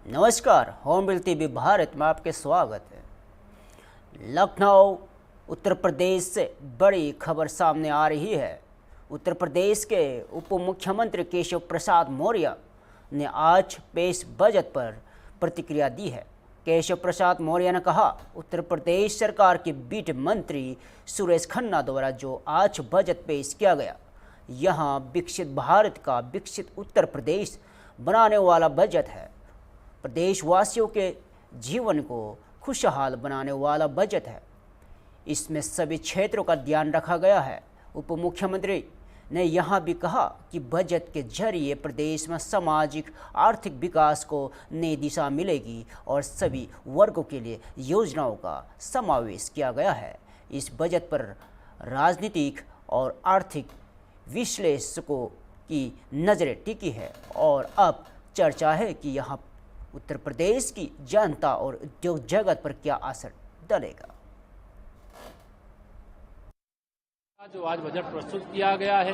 नमस्कार, होमबिल टीवी भारत में आपके स्वागत है। लखनऊ उत्तर प्रदेश से बड़ी खबर सामने आ रही है। उत्तर प्रदेश के उप मुख्यमंत्री केशव प्रसाद मौर्य ने आज पेश बजट पर प्रतिक्रिया दी है। केशव प्रसाद मौर्य ने कहा, उत्तर प्रदेश सरकार के वित्त मंत्री सुरेश खन्ना द्वारा जो आज बजट पेश किया गया, यहाँ विकसित भारत का विकसित उत्तर प्रदेश बनाने वाला बजट है। प्रदेशवासियों के जीवन को खुशहाल बनाने वाला बजट है। इसमें सभी क्षेत्रों का ध्यान रखा गया है। उप मुख्यमंत्री ने यहां भी कहा कि बजट के जरिए प्रदेश में सामाजिक आर्थिक विकास को नई दिशा मिलेगी और सभी वर्गों के लिए योजनाओं का समावेश किया गया है। इस बजट पर राजनीतिक और आर्थिक विश्लेषकों की नज़रें टिकी है और अब चर्चा है कि यहाँ उत्तर प्रदेश की जनता और उद्योग जगत पर क्या असर डालेगा। जो आज बजट प्रस्तुत किया गया है,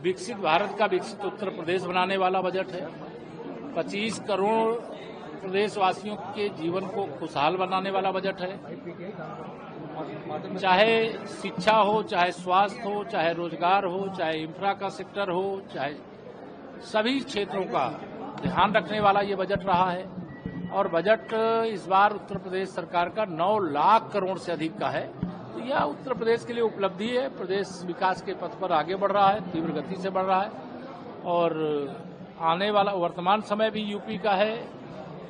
विकसित भारत का विकसित उत्तर प्रदेश बनाने वाला बजट है। 25 करोड़ प्रदेशवासियों के जीवन को खुशहाल बनाने वाला बजट है। चाहे शिक्षा हो, चाहे स्वास्थ्य हो, चाहे रोजगार हो, चाहे इंफ्रा का सेक्टर हो, चाहे सभी क्षेत्रों का ध्यान रखने वाला ये बजट रहा है। और बजट इस बार उत्तर प्रदेश सरकार का 9 लाख करोड़ से अधिक का है। तो यह उत्तर प्रदेश के लिए उपलब्धि है। प्रदेश विकास के पथ पर आगे बढ़ रहा है, तीव्र गति से बढ़ रहा है और आने वाला वर्तमान समय भी यूपी का है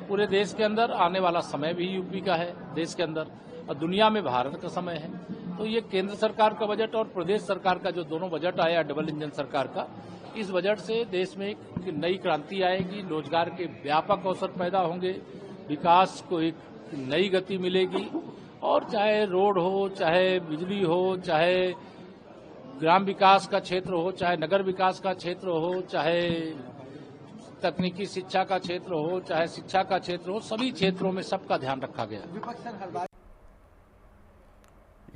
पूरे देश के अंदर, आने वाला समय भी यूपी का है देश के अंदर और दुनिया में भारत का समय है। तो ये केंद्र सरकार का बजट और प्रदेश सरकार का जो दोनों बजट आया डबल इंजन सरकार का, इस बजट से देश में एक नई क्रांति आएगी, रोजगार के व्यापक अवसर पैदा होंगे, विकास को एक नई गति मिलेगी और चाहे रोड हो, चाहे बिजली हो, चाहे ग्राम विकास का क्षेत्र हो, चाहे नगर विकास का क्षेत्र हो, चाहे तकनीकी शिक्षा का क्षेत्र हो, चाहे शिक्षा का क्षेत्र हो, सभी क्षेत्रों में सबका ध्यान रखा गया।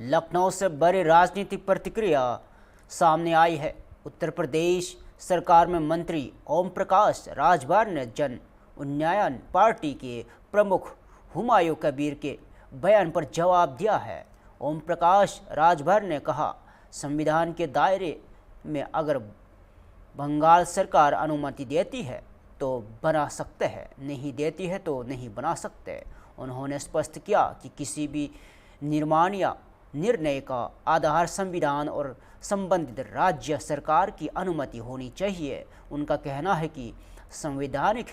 लखनऊ से बड़ी राजनीतिक प्रतिक्रिया सामने आई है। उत्तर प्रदेश सरकार में मंत्री ओम प्रकाश राजभर ने जन उन्नयन पार्टी के प्रमुख हुमायूं कबीर के बयान पर जवाब दिया है। ओम प्रकाश राजभर ने कहा, संविधान के दायरे में अगर बंगाल सरकार अनुमति देती है तो बना सकते हैं, नहीं देती है तो नहीं बना सकते। उन्होंने स्पष्ट किया कि किसी भी निर्माण या निर्णय का आधार संविधान और संबंधित राज्य सरकार की अनुमति होनी चाहिए। उनका कहना है कि संवैधानिक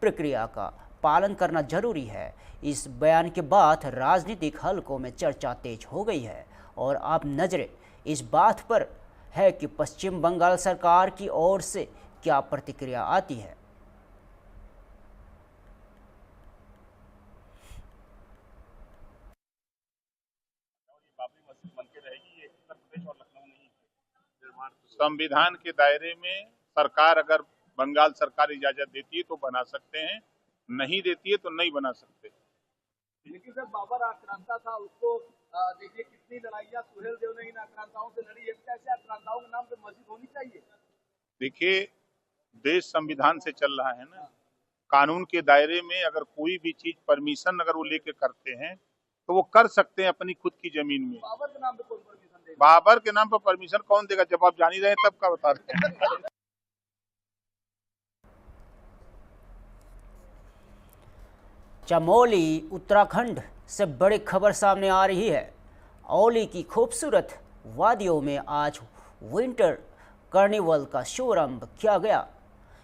प्रक्रिया का पालन करना जरूरी है। इस बयान के बाद राजनीतिक हलकों में चर्चा तेज हो गई है और अब नजरें इस बात पर है कि पश्चिम बंगाल सरकार की ओर से क्या प्रतिक्रिया आती है। संविधान के दायरे में सरकार अगर बंगाल सरकार इजाजत देती है तो बना सकते हैं, नहीं देती है तो नहीं बना सकते। लेकिन सर बाबर आक्रांता था, उसको देखिए कितनी लड़ाइयां सुहेल देव ने इन आक्रांताओं से लड़ी है। कैसे आक्रांताओं के नाम पे मस्जिद होनी चाहिए? देखिए, देश संविधान से चल रहा है ना, कानून के दायरे में अगर कोई भी चीज परमिशन अगर वो लेके करते हैं तो वो कर सकते हैं अपनी खुद की जमीन में। बाबर के नाम पे कौन परमिशन देगा? बाबर के नाम पर परमिशन कौन देगा? जब आप जान ही रहे तब का बता रहे हैं। चमोली उत्तराखंड से बड़ी खबर सामने आ रही है। औली की खूबसूरत वादियों में आज विंटर कार्निवल का शुभारंभ किया गया।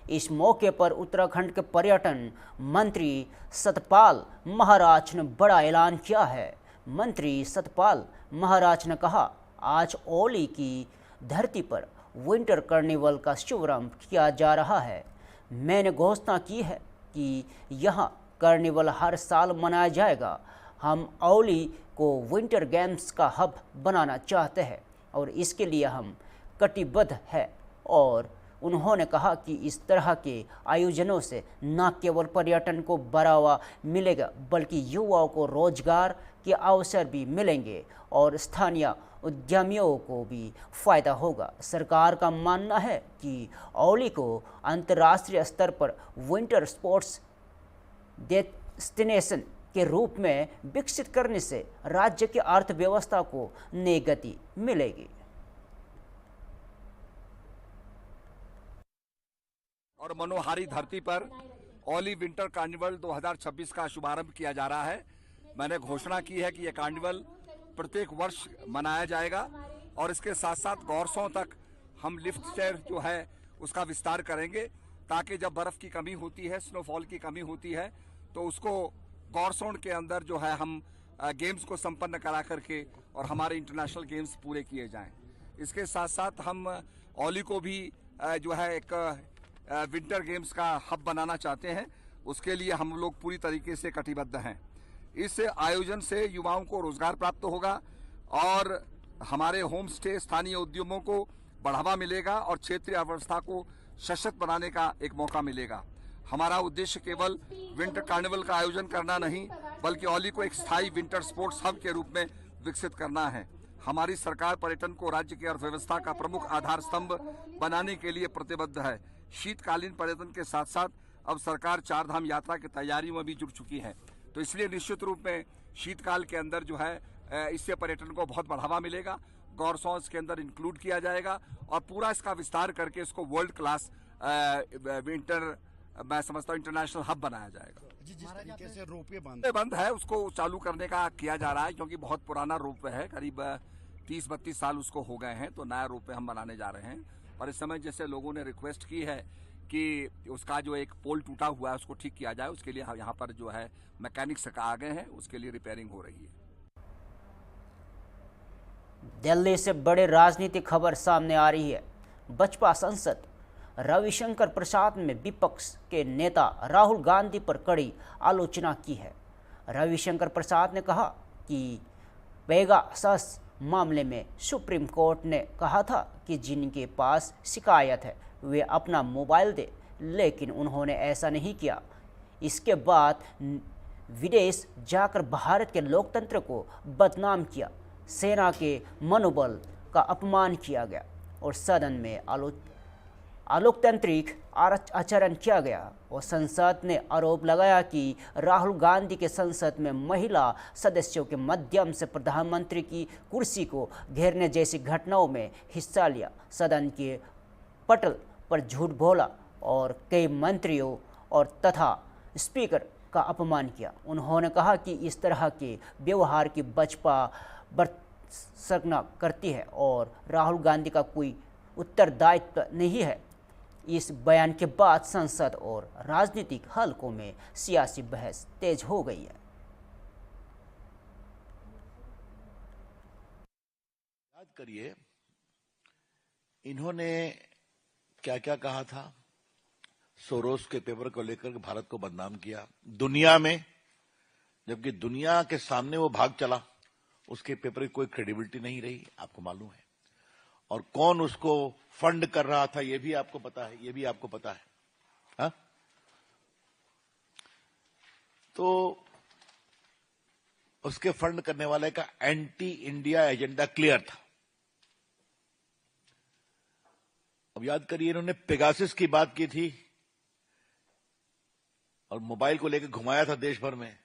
इस मौके पर उत्तराखंड के पर्यटन मंत्री सतपाल महाराज ने बड़ा ऐलान किया है। मंत्री सतपाल महाराज ने कहा, आज औली की धरती पर विंटर कार्निवल का शुभारंभ किया जा रहा है। मैंने घोषणा की है कि यहाँ कार्निवल हर साल मनाया जाएगा। हम औली को विंटर गेम्स का हब बनाना चाहते हैं और इसके लिए हम कटिबद्ध हैं। और उन्होंने कहा कि इस तरह के आयोजनों से न केवल पर्यटन को बढ़ावा मिलेगा बल्कि युवाओं को रोजगार के अवसर भी मिलेंगे और स्थानीय उद्यमियों को भी फायदा होगा। सरकार का मानना है कि औली को अंतर्राष्ट्रीय स्तर पर विंटर स्पोर्ट्स डेस्टिनेशन के रूप में विकसित करने से राज्य की अर्थव्यवस्था को नई गति मिलेगी। और मनोहारी धरती पर ओली विंटर कार्निवल 2026 का शुभारंभ किया जा रहा है। मैंने घोषणा की है कि यह कार्निवल प्रत्येक वर्ष मनाया जाएगा और इसके साथ साथ गौरसों तक हम लिफ्ट चेयर जो है उसका विस्तार करेंगे, ताकि जब बर्फ की कमी होती है, स्नोफॉल की कमी होती है, तो उसको गौरसों के अंदर जो है हम गेम्स को संपन्न करा करके और हमारे इंटरनेशनल गेम्स पूरे किए जाएं। इसके साथ साथ हम ओली को भी जो है एक विंटर गेम्स का हब बनाना चाहते हैं। उसके लिए हम लोग पूरी तरीके से कटिबद्ध हैं। इस आयोजन से युवाओं को रोजगार प्राप्त होगा और हमारे होम स्टे स्थानीय उद्यमों को बढ़ावा मिलेगा और क्षेत्रीय अर्थव्यवस्था को सशक्त बनाने का एक मौका मिलेगा। हमारा उद्देश्य केवल विंटर कार्निवल का आयोजन करना नहीं, बल्कि ओली को एक स्थायी विंटर स्पोर्ट्स हब के रूप में विकसित करना है। हमारी सरकार पर्यटन को राज्य की अर्थव्यवस्था का प्रमुख आधार स्तंभ बनाने के लिए प्रतिबद्ध है। शीतकालीन पर्यटन के साथ साथ अब सरकार 4 धाम यात्रा की तैयारियों में भी जुट चुकी है, तो इसलिए निश्चित रूप में शीतकाल के अंदर जो है इससे पर्यटन को बहुत बढ़ावा मिलेगा। गौरसॉन्स के अंदर इंक्लूड किया जाएगा और पूरा इसका विस्तार करके इसको वर्ल्ड क्लास विंटर, मैं समझता हूँ, इंटरनेशनल हब बनाया जाएगा। जिस तरीके से रोपवे बंद है उसको चालू करने का किया जा रहा है, क्योंकि बहुत पुराना रोपवे है, करीब 30-32 साल उसको हो गए हैं, तो नया रोपवे हम बनाने जा रहे हैं। और इस समय जैसे लोगों ने रिक्वेस्ट की है कि उसका जो एक पोल टूटा हुआ है उसको ठीक किया जाए, उसके लिए यहाँ पर जो है मैकेनिक्स आ गए हैं, उसके लिए रिपेयरिंग हो रही है। दिल्ली से बड़े राजनीतिक खबर सामने आ रही है। बसपा सांसद रविशंकर प्रसाद ने विपक्ष के नेता राहुल गांधी पर कड़ी आलोचना की है। रविशंकर प्रसाद ने कहा कि पेगासस मामले में सुप्रीम कोर्ट ने कहा था कि जिनके पास शिकायत है वे अपना मोबाइल दे, लेकिन उन्होंने ऐसा नहीं किया। इसके बाद विदेश जाकर भारत के लोकतंत्र को बदनाम किया, सेना के मनोबल का अपमान किया गया और सदन में अलोकतांत्रिक आचरण किया गया। और संसद ने आरोप लगाया कि राहुल गांधी के संसद में महिला सदस्यों के माध्यम से प्रधानमंत्री की कुर्सी को घेरने जैसी घटनाओं में हिस्सा लिया, सदन के पटल पर झूठ बोला और कई मंत्रियों और तथा स्पीकर का अपमान किया। उन्होंने कहा कि इस तरह के व्यवहार की बसपा बरसकना करती है और राहुल गांधी का कोई उत्तरदायित्व नहीं है। इस बयान के बाद संसद और राजनीतिक हलकों में सियासी बहस तेज हो गई है। याद करिए इन्होंने क्या क्या कहा था। सोरोस के पेपर को लेकर भारत को बदनाम किया दुनिया में, जबकि दुनिया के सामने वो भाग चला, उसके पेपर की कोई क्रेडिबिलिटी नहीं रही, आपको मालूम है। और कौन उसको फंड कर रहा था ये भी आपको पता है, ये भी आपको पता है। हा? तो उसके फंड करने वाले का एंटी इंडिया एजेंडा क्लियर था। अब याद करिए इन्होंने पेगासस की बात की थी और मोबाइल को लेकर घुमाया था देश भर में।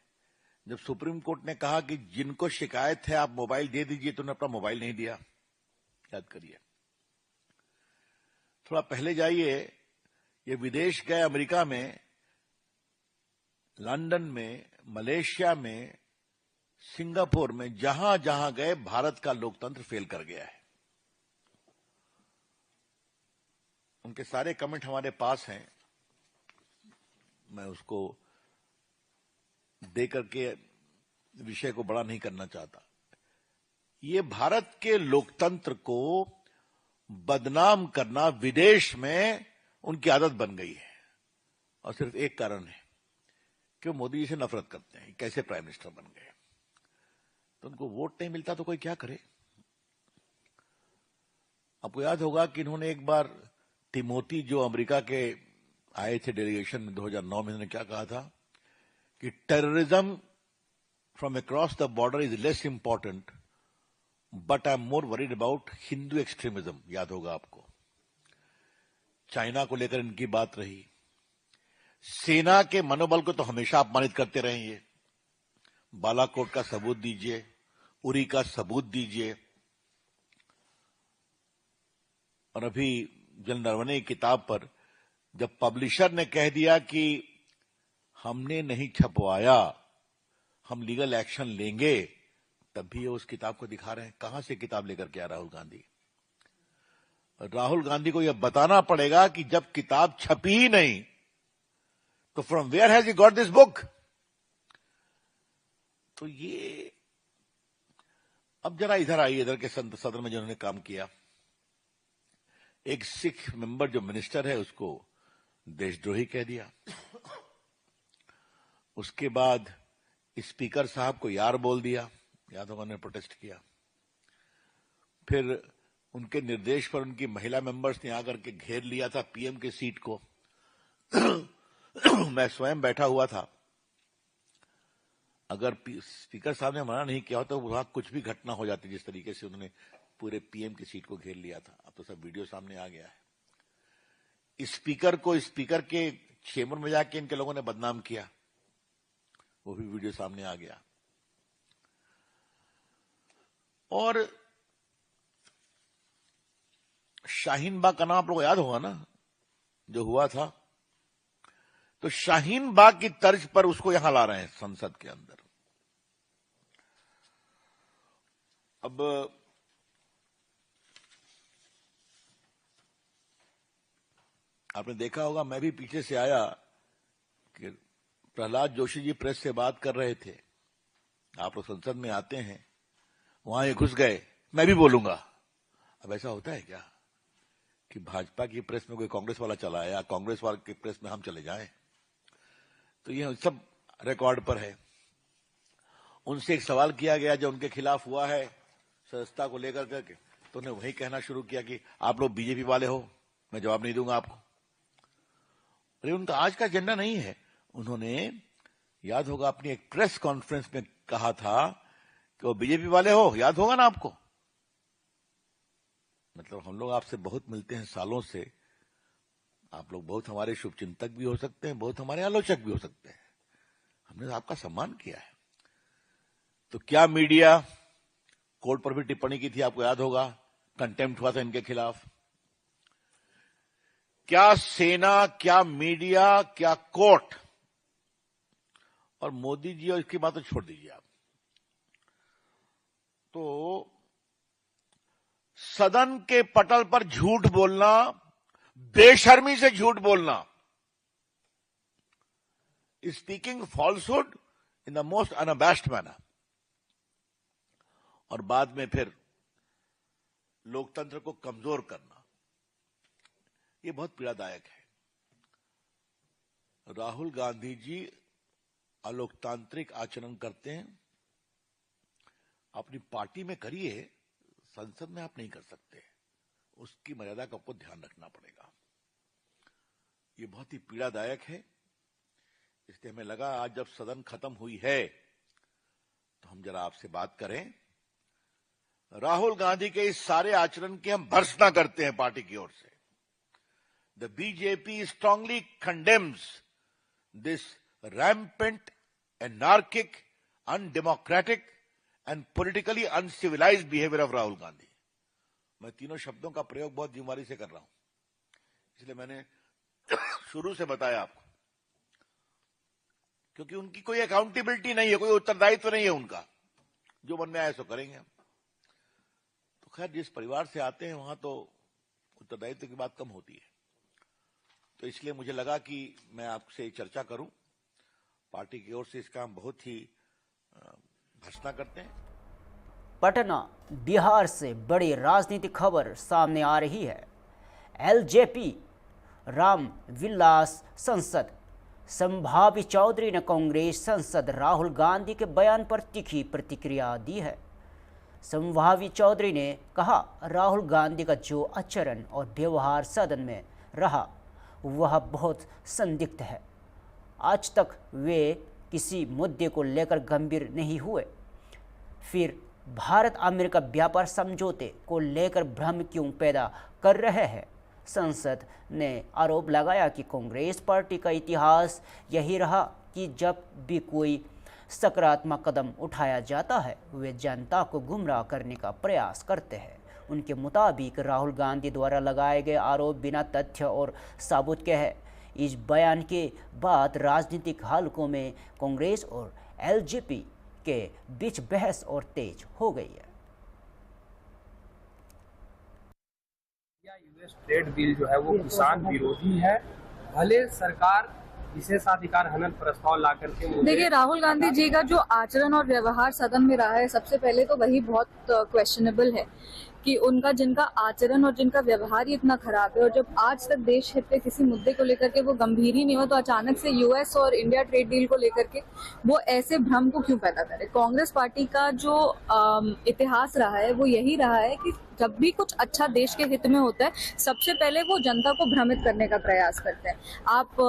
जब सुप्रीम कोर्ट ने कहा कि जिनको शिकायत है आप मोबाइल दे दीजिए, तो उन्होंने अपना मोबाइल नहीं दिया। याद करिए। थोड़ा पहले जाइए, ये विदेश गए, अमेरिका में, लंदन में, मलेशिया में, सिंगापुर में, जहां जहां गए भारत का लोकतंत्र फेल कर गया है। उनके सारे कमेंट हमारे पास हैं, मैं उसको देकर के विषय को बड़ा नहीं करना चाहता। ये भारत के लोकतंत्र को बदनाम करना विदेश में उनकी आदत बन गई है, और सिर्फ एक कारण है कि वो मोदी जी से नफरत करते हैं। कैसे प्राइम मिनिस्टर बन गए, तो उनको वोट नहीं मिलता तो कोई क्या करे। आपको याद होगा कि इन्होंने एक बार तिमोथी जो अमेरिका के आए थे डेलीगेशन में 2009 में, इन्होंने क्या कहा था कि terrorism from across the border is less important but I am more worried about Hindu extremism. याद होगा आपको। चाइना को लेकर इनकी बात रही, सेना के मनोबल को तो हमेशा अपमानित करते रहे ये। बालाकोट का सबूत दीजिए, उरी का सबूत दीजिए, और अभी जनरल नरवणे की किताब पर जब पब्लिशर ने कह दिया कि हमने नहीं छपवाया, हम लीगल एक्शन लेंगे, तब भी ये उस किताब को दिखा रहे हैं। कहां से किताब लेकर के आ राहुल गांधी? राहुल गांधी को यह बताना पड़ेगा कि जब किताब छपी ही नहीं तो from where has he got this book? तो ये अब जरा इधर आइए, इधर के सदन में जिन्होंने काम किया। एक सिख मेंबर जो मिनिस्टर है उसको देशद्रोही कह दिया। उसके बाद स्पीकर साहब को यार बोल दिया, याद होगा उन्होंने प्रोटेस्ट किया। फिर उनके निर्देश पर उनकी महिला मेंबर्स ने आकर के घेर लिया था पीएम की सीट को। मैं स्वयं बैठा हुआ था। अगर स्पीकर साहब ने मना नहीं किया होता तो वहां कुछ भी घटना हो जाती, जिस तरीके से उन्होंने पूरे पीएम की सीट को घेर लिया था। अब तो सब वीडियो सामने आ गया है। स्पीकर को स्पीकर के चेंबर में जाके इनके लोगों ने बदनाम किया, वो भी वीडियो सामने आ गया। और शाहीन बाग का नाम आप लोग याद होगा ना, जो हुआ था। तो शाहीन बाग की तर्ज पर उसको यहां ला रहे हैं संसद के अंदर। अब आपने देखा होगा, मैं भी पीछे से आया कि प्रहलाद जोशी जी प्रेस से बात कर रहे थे। आप लोग संसद में आते हैं, वहां ये घुस गए, मैं भी बोलूंगा। अब ऐसा होता है क्या कि भाजपा की प्रेस में कोई कांग्रेस वाला चला आया, कांग्रेस वाले की प्रेस में हम चले जाएं? तो ये सब रिकॉर्ड पर है। उनसे एक सवाल किया गया जो उनके खिलाफ हुआ है सदस्यता को लेकर करके, तो उन्हें वही कहना शुरू किया कि आप लोग बीजेपी वाले हो, मैं जवाब नहीं दूंगा आपको। अरे उनका आज का एजेंडा नहीं है। उन्होंने, याद होगा, अपनी एक प्रेस कॉन्फ्रेंस में कहा था कि वो बीजेपी वाले हो, याद होगा ना आपको। मतलब हम लोग आपसे बहुत मिलते हैं सालों से, आप लोग बहुत हमारे शुभचिंतक भी हो सकते हैं, बहुत हमारे आलोचक भी हो सकते हैं, हमने आपका सम्मान किया है। तो क्या मीडिया कोर्ट पर भी टिप्पणी की थी, आपको याद होगा, कंटेम्प्ट हुआ था इनके खिलाफ। क्या सेना, क्या मीडिया, क्या कोर्ट, और मोदी जी और इसकी बात तो छोड़ दीजिए आप। तो सदन के पटल पर झूठ बोलना, बेशर्मी से झूठ बोलना, speaking falsehood in the most unabashed manner, और बाद में फिर लोकतंत्र को कमजोर करना, ये बहुत पीड़ादायक है। राहुल गांधी जी अलोकतांत्रिक आचरण करते हैं, अपनी पार्टी में करिए, संसद में आप नहीं कर सकते। उसकी मर्यादा का आपको ध्यान रखना पड़ेगा। ये बहुत ही पीड़ादायक है। इसलिए हमें लगा आज जब सदन खत्म हुई है तो हम जरा आपसे बात करें। राहुल गांधी के इस सारे आचरण की हम भर्त्सना करते हैं पार्टी की ओर से। The BJP strongly condemns this rampant, anarchic, undemocratic and politically uncivilised behaviour of Rahul Gandhi. मैं तीनों शब्दों का प्रयोग बहुत जिम्मेदारी से कर रहा हूं, इसलिए मैंने शुरू से बताया आपको, क्योंकि उनकी कोई अकाउंटेबिलिटी नहीं है, कोई उत्तरदायित्व नहीं है उनका, जो मन में आए सो करेंगे। तो खैर, जिस परिवार से आते हैं वहां तो उत्तरदायित्व की बात कम होती है। तो इसलिए मुझे लगा कि मैं आपसे चर्चा करूं। पार्टी की ओर से इसका हम बहुत ही भर्त्सना करते हैं। पटना, बिहार से बड़ी राजनीतिक खबर सामने आ रही है। एलजेपी राम विलास सांसद संभावी चौधरी ने कांग्रेस सांसद राहुल गांधी के बयान पर तीखी प्रतिक्रिया दी है। संभावी चौधरी ने कहा, राहुल गांधी का जो आचरण और व्यवहार सदन में रहा वह बहुत संदिग्ध है। आज तक वे किसी मुद्दे को लेकर गंभीर नहीं हुए, फिर भारत अमेरिका व्यापार समझौते को लेकर भ्रम क्यों पैदा कर रहे हैं। संसद ने आरोप लगाया कि कांग्रेस पार्टी का इतिहास यही रहा कि जब भी कोई सकारात्मक कदम उठाया जाता है वे जनता को गुमराह करने का प्रयास करते हैं। उनके मुताबिक राहुल गांधी द्वारा लगाए गए आरोप बिना तथ्य और साबुत के हैं। इस बयान के बाद राजनीतिक हलकों में कांग्रेस और एलजेपी के बीच बहस और तेज हो गई है। यूएस ट्रेड डील जो है वो किसान विरोधी है, भले सरकार विशेषाधिकार हनन प्रस्ताव ला करके। देखिए, राहुल गांधी जी का जो आचरण और व्यवहार सदन में रहा है, सबसे पहले तो वही बहुत क्वेश्चनेबल है कि उनका जिनका आचरण और जिनका व्यवहार ही इतना खराब है, और जब आज तक देश हित पे किसी मुद्दे को लेकर के वो गंभीर ही नहीं हो तो अचानक से यूएस और इंडिया ट्रेड डील को लेकर के वो ऐसे भ्रम को क्यों पैदा करे। कांग्रेस पार्टी का जो इतिहास रहा है वो यही रहा है कि जब भी कुछ अच्छा देश के हित में होता है सबसे पहले वो जनता को भ्रमित करने का प्रयास करते हैं। आप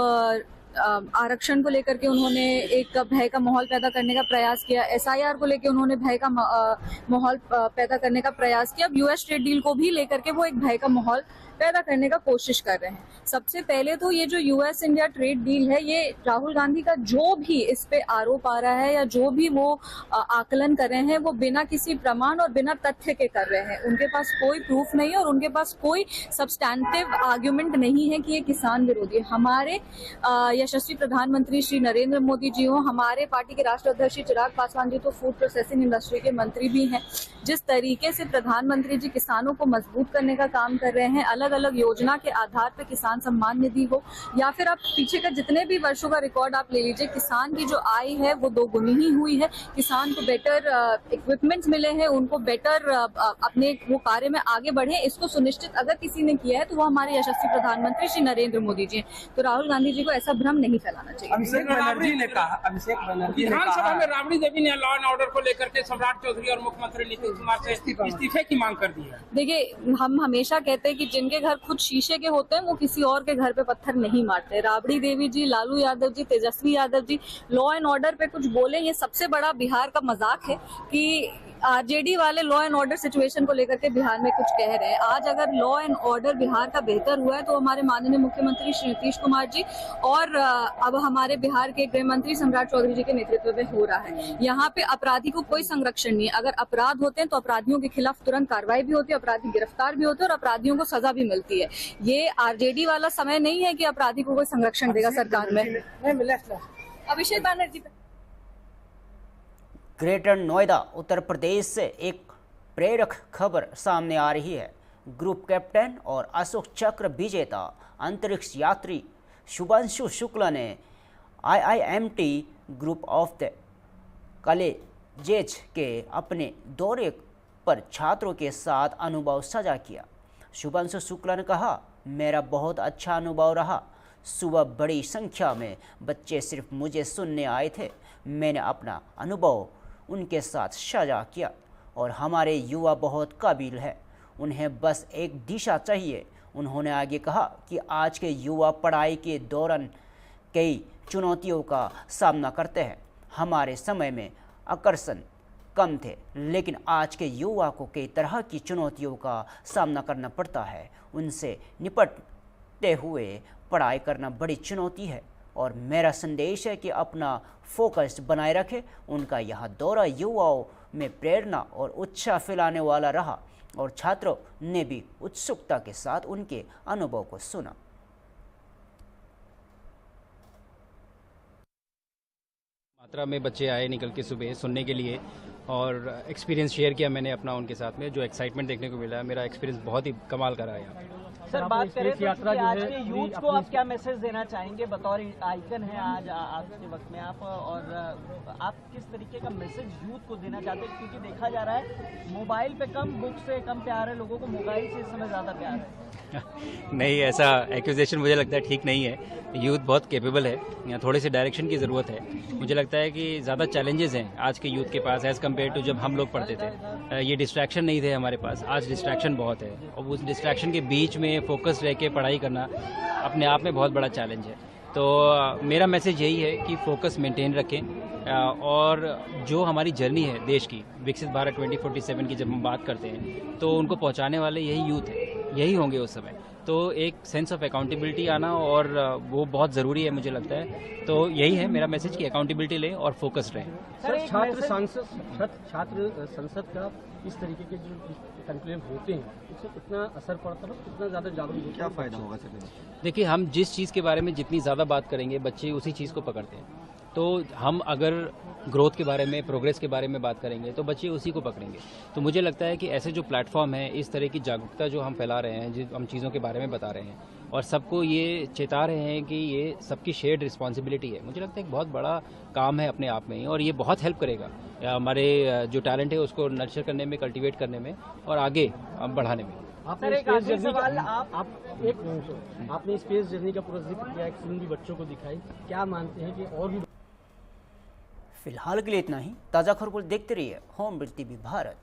आरक्षण को लेकर के उन्होंने एक भय का माहौल पैदा करने का प्रयास किया, एसआईआर को लेकर उन्होंने भय का माहौल पैदा करने का प्रयास किया, अब यूएस ट्रेड डील को भी लेकर के वो एक भय का माहौल पैदा करने का कोशिश कर रहे हैं। सबसे पहले तो ये जो यूएस इंडिया ट्रेड डील है, ये राहुल गांधी का जो भी इस पे आरोप आ रहा है या जो भी वो आकलन कर रहे हैं वो बिना किसी प्रमाण और बिना तथ्य के कर रहे हैं। उनके पास कोई प्रूफ नहीं है और उनके पास कोई सब्सटैंटिव आर्ग्यूमेंट नहीं है कि ये किसान विरोधी है। हमारे यशस्वी प्रधानमंत्री श्री नरेंद्र मोदी जी हो, हमारे पार्टी के राष्ट्रीय अध्यक्ष श्री चिराग पासवान जी तो फूड प्रोसेसिंग इंडस्ट्री के मंत्री भी हैं। जिस तरीके से प्रधानमंत्री जी किसानों को मजबूत करने का काम कर रहे हैं, अलग अलग योजना के आधार पर किसान सम्मान निधि हो या फिर आप पीछे का जितने भी वर्षों का रिकॉर्ड आप ले लीजिए, किसान की जो आय है वो दोगुनी ही हुई है। किसान को बेटर इक्विपमेंट्स मिले हैं, उनको बेटर अपने वो कार्य में आगे बढ़े, इसको सुनिश्चित अगर किसी ने किया है तो वो हमारे यशस्वी प्रधानमंत्री श्री नरेंद्र मोदी जी हैं। तो राहुल गांधी जी को ऐसा भ्रम नहीं फैलाना चाहिए। अभिषेक बनर्जी ने कहा विधानसभा में राबड़ी देवी ने लॉ एंड ऑर्डर को लेकर के सम्राट चौधरी और मुख्यमंत्री नीतीश कुमार से इस्तीफे की मांग कर दी है। देखिए, हम हमेशा कहते हैं कि जिनके घर खुद शीशे के होते हैं वो किसी और के घर पे पत्थर नहीं मारते। राबड़ी देवी जी, Lalu Yadav ji, Tejashwi Yadav ji law and order पे कुछ बोले, ये सबसे बड़ा बिहार का मजाक है कि आरजेडी वाले लॉ एंड ऑर्डर सिचुएशन को लेकर के बिहार में कुछ कह रहे हैं। आज अगर लॉ एंड ऑर्डर बिहार का बेहतर हुआ है तो हमारे माननीय मुख्यमंत्री श्री नीतीश कुमार जी और अब हमारे बिहार के गृह मंत्री सम्राट चौधरी जी के नेतृत्व में हो रहा है। यहाँ पे अपराधी को कोई संरक्षण नहीं है। अगर अपराध होते हैं तो अपराधियों के खिलाफ तुरंत कार्रवाई भी होती है, अपराधी गिरफ्तार भी होते हैं और अपराधियों को सजा भी मिलती है। ये आरजेडी वाला समय नहीं है कि अपराधी को कोई संरक्षण देगा सरकार में। अभिषेक बनर्जी ग्रेटर नोएडा उत्तर प्रदेश से एक प्रेरक खबर सामने आ रही है। ग्रुप कैप्टन और अशोक चक्र विजेता अंतरिक्ष यात्री शुभांशु शुक्ला ने IIMT group of the colleges के अपने दौरे पर छात्रों के साथ अनुभव साझा किया। शुभांशु शुक्ला ने कहा, मेरा बहुत अच्छा अनुभव रहा। सुबह बड़ी संख्या में बच्चे सिर्फ मुझे सुनने आए थे। मैंने अपना अनुभव उनके साथ साझा किया और हमारे युवा बहुत काबिल है, उन्हें बस एक दिशा चाहिए। उन्होंने आगे कहा कि आज के युवा पढ़ाई के दौरान कई चुनौतियों का सामना करते हैं। हमारे समय में आकर्षण कम थे, लेकिन आज के युवा को कई तरह की चुनौतियों का सामना करना पड़ता है। उनसे निपटते हुए पढ़ाई करना बड़ी चुनौती है और मेरा संदेश है कि अपना फोकस बनाए रखें। उनका यह दौरा युवाओं में प्रेरणा और उत्साह फैलाने वाला रहा और छात्रों ने भी उत्सुकता के साथ उनके अनुभव को सुना। मात्रा में बच्चे आए निकल के सुबह सुनने के लिए और एक्सपीरियंस शेयर किया मैंने अपना उनके साथ में। जो एक्साइटमेंट देखने को मिला, मेरा एक्सपीरियंस बहुत ही कमाल का रहा है। सर, बात करें तो आज के यूथ को आप क्या मैसेज देना चाहेंगे? बतौर आइकन है आज के वक्त में आप, और आप किस तरीके का मैसेज यूथ को देना चाहते हैं? क्योंकि देखा जा रहा है मोबाइल पे कम, बुक से कम प्यार है लोगों को, मोबाइल से इस समय ज़्यादा प्यार है। नहीं, ऐसा एक्यूजेशन मुझे लगता है ठीक नहीं है। यूथ बहुत कैपेबल है, यहाँ थोड़े से डायरेक्शन की ज़रूरत है। मुझे लगता है कि ज़्यादा चैलेंजेस हैं आज के यूथ के पास एज़ कम्पेयर टू जब हम लोग पढ़ते थे। ये डिस्ट्रैक्शन नहीं थे हमारे पास, आज डिस्ट्रैक्शन बहुत है और उस डिस्ट्रैक्शन के बीच में फोकस रह के पढ़ाई करना अपने आप में बहुत बड़ा चैलेंज है। तो मेरा मैसेज यही है कि फोकस मेंटेन रखें और जो हमारी जर्नी है देश की, विकसित भारत 2047 की जब हम बात करते हैं तो उनको पहुंचाने वाले यही यूथ है, यही होंगे उस समय। तो एक सेंस ऑफ अकाउंटेबिलिटी आना और वो बहुत ज़रूरी है मुझे लगता है। तो यही है मेरा मैसेज कि अकाउंटेबिलिटी लें और फोकस्ड रहें। सर, छात्र संसद का इस तरीके के जो कंक्लेव होते हैं उससे कितना असर पड़ता है, कितना ज़्यादा जागरूक, क्या फ़ायदा होगा सर? देखिए, हम जिस चीज़ के बारे में जितनी ज़्यादा बात करेंगे बच्चे उसी चीज़ को पकड़ते हैं। तो हम अगर ग्रोथ के बारे में, प्रोग्रेस के बारे में बात करेंगे तो बच्चे उसी को पकड़ेंगे। तो मुझे लगता है कि ऐसे जो प्लेटफॉर्म है, इस तरह की जागरूकता जो हम फैला रहे हैं, जो हम चीज़ों के बारे में बता रहे हैं और सबको ये चेता रहे हैं कि ये सबकी शेयर्ड रिस्पॉन्सिबिलिटी है, मुझे लगता है एक बहुत बड़ा काम है अपने आप में ही और ये बहुत हेल्प करेगा हमारे जो टैलेंट है उसको नर्चर करने में, कल्टीवेट करने में और आगे बढ़ाने में। आपने स्पेस जर्नी का पूरा जिक्र किया, एक फिल्म भी बच्चों को दिखाई, क्या मानते हैं कि और भी? फिलहाल के लिए इतना ही। ताज़ा खबरों को देखते रहिए होम बिट टीवी भारत।